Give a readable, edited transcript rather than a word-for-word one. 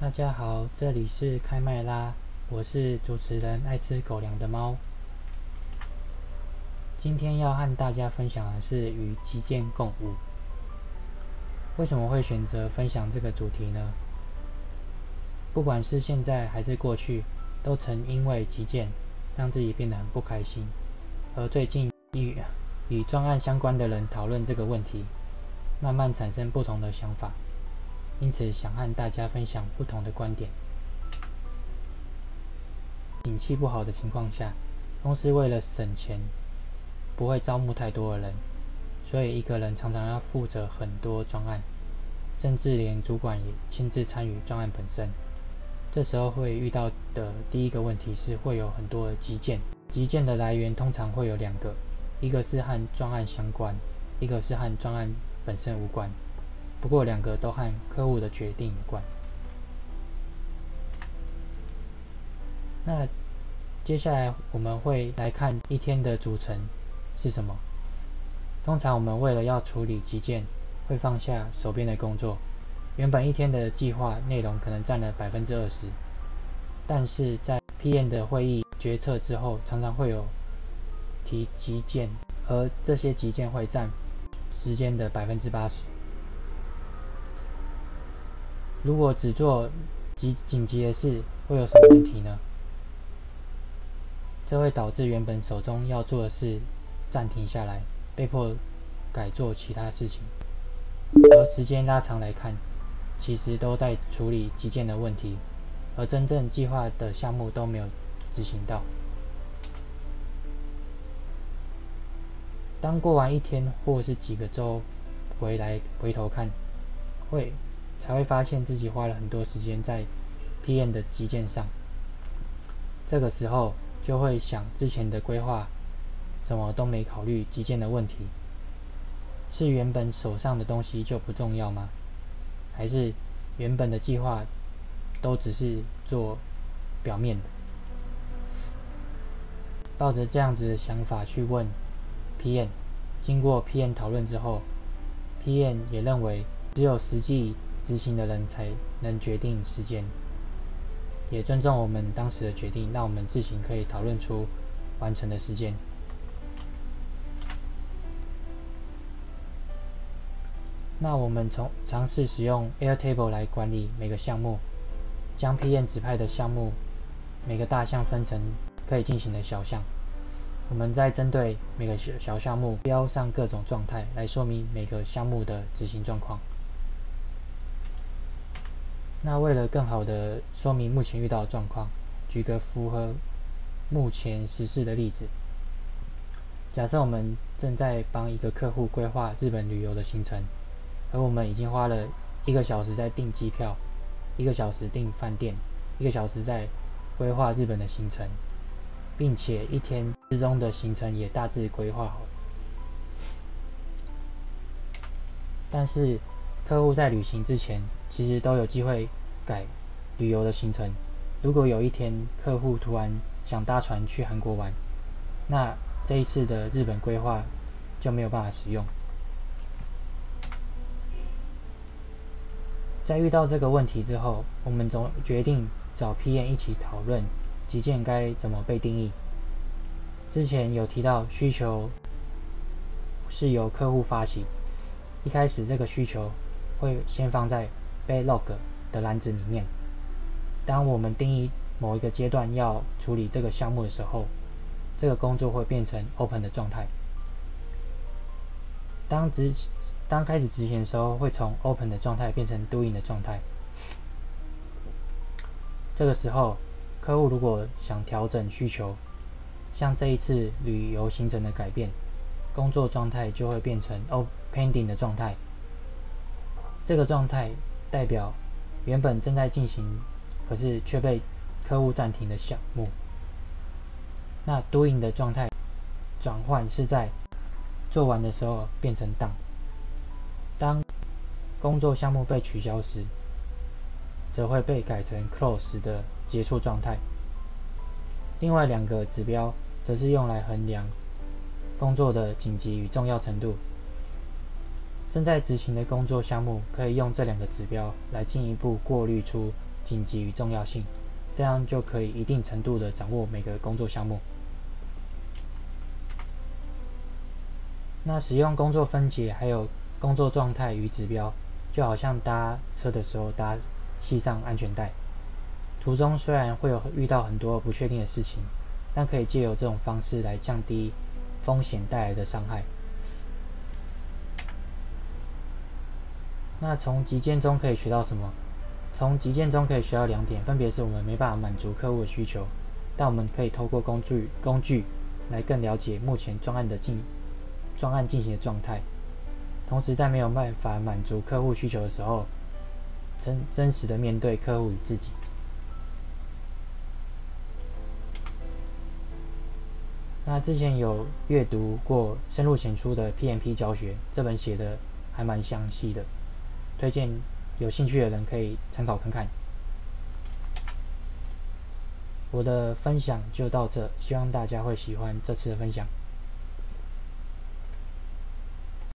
大家好，这里是开麦啦，我是主持人爱吃狗粮的猫。今天要和大家分享的是与极简共舞。为什么会选择分享这个主题呢？不管是现在还是过去，都曾因为极简让自己变得很不开心。而最近与专案相关的人讨论这个问题，慢慢产生不同的想法，因此想和大家分享不同的观点。景气不好的情况下，公司为了省钱，不会招募太多的人，所以一个人常常要负责很多专案，甚至连主管也亲自参与专案本身。这时候会遇到的第一个问题是会有很多的急件。急件的来源通常会有两个，一个是和专案相关，一个是和专案本身无关。不过两个都和客户的决定有关。那接下来我们会来看一天的组成是什么。通常我们为了要处理急件，会放下手边的工作，原本一天的计划内容可能占了20%，但是在 PM 的会议决策之后，常常会有提急件，而这些急件会占时间的80%。如果只做紧急的事，会有什么问题呢？这会导致原本手中要做的事暂停下来，被迫改做其他事情。而时间拉长来看，其实都在处理急件的问题，而真正计划的项目都没有执行到。当过完一天或是几个周回头看，才会发现自己花了很多时间在 PM 的急件上。这个时候就会想之前的规划怎么都没考虑急件的问题，是原本手上的东西就不重要吗？还是原本的计划都只是做表面的？抱着这样子的想法去问 PM， 经过 PM 讨论之后， PM 也认为只有实际执行的人才能决定时间，也尊重我们当时的决定，让我们自行可以讨论出完成的时间。那我们尝试使用 Airtable 来管理每个项目，将 PM 指派的项目每个大项分成可以进行的小项。我们再针对每个小项目标上各种状态，来说明每个项目的执行状况。那为了更好的说明目前遇到的状况，举个符合目前时事的例子。假设我们正在帮一个客户规划日本旅游的行程，而我们已经花了1个小时在订机票，1个小时订饭店，1个小时在规划日本的行程，并且一天之中的行程也大致规划好了。但是客户在旅行之前其实都有机会改旅游的行程。如果有一天客户突然想搭船去韩国玩，那这一次的日本规划就没有办法使用。在遇到这个问题之后，我们决定找 PM 一起讨论急件该怎么被定义。之前有提到需求是由客户发起，一开始这个需求会先放在 backlog 的篮子里面。当我们定义某一个阶段要处理这个项目的时候，这个工作会变成 open 的状态。当开始执行的时候，会从 open 的状态变成 doing 的状态。这个时候，客户如果想调整需求，像这一次旅游行程的改变，工作状态就会变成 pending 的状态。这个状态代表原本正在进行，可是却被客户暂停的项目。那 doing 的状态转换是在做完的时候变成 done。当工作项目被取消时，则会被改成 close 的结束状态。另外2个指标则是用来衡量工作的紧急与重要程度。正在执行的工作项目可以用这2个指标来进一步过滤出急紧急与重要性，这样就可以一定程度的掌握每个工作项目。那使用工作分解还有工作状态与指标，就好像搭车的时候系上安全带，途中虽然会有遇到很多不确定的事情，但可以借由这种方式来降低风险带来的伤害。那从急件中可以学到什么？从急件中可以学到2点，分别是我们没办法满足客户的需求，但我们可以透过工具来更了解目前专案进行的状态，同时在没有办法满足客户需求的时候，真实的面对客户与自己。那之前有阅读过深入浅出的 PMP 教学，这本写的还蛮详细的，推荐有兴趣的人可以参考看看。我的分享就到这，希望大家会喜欢这次的分享。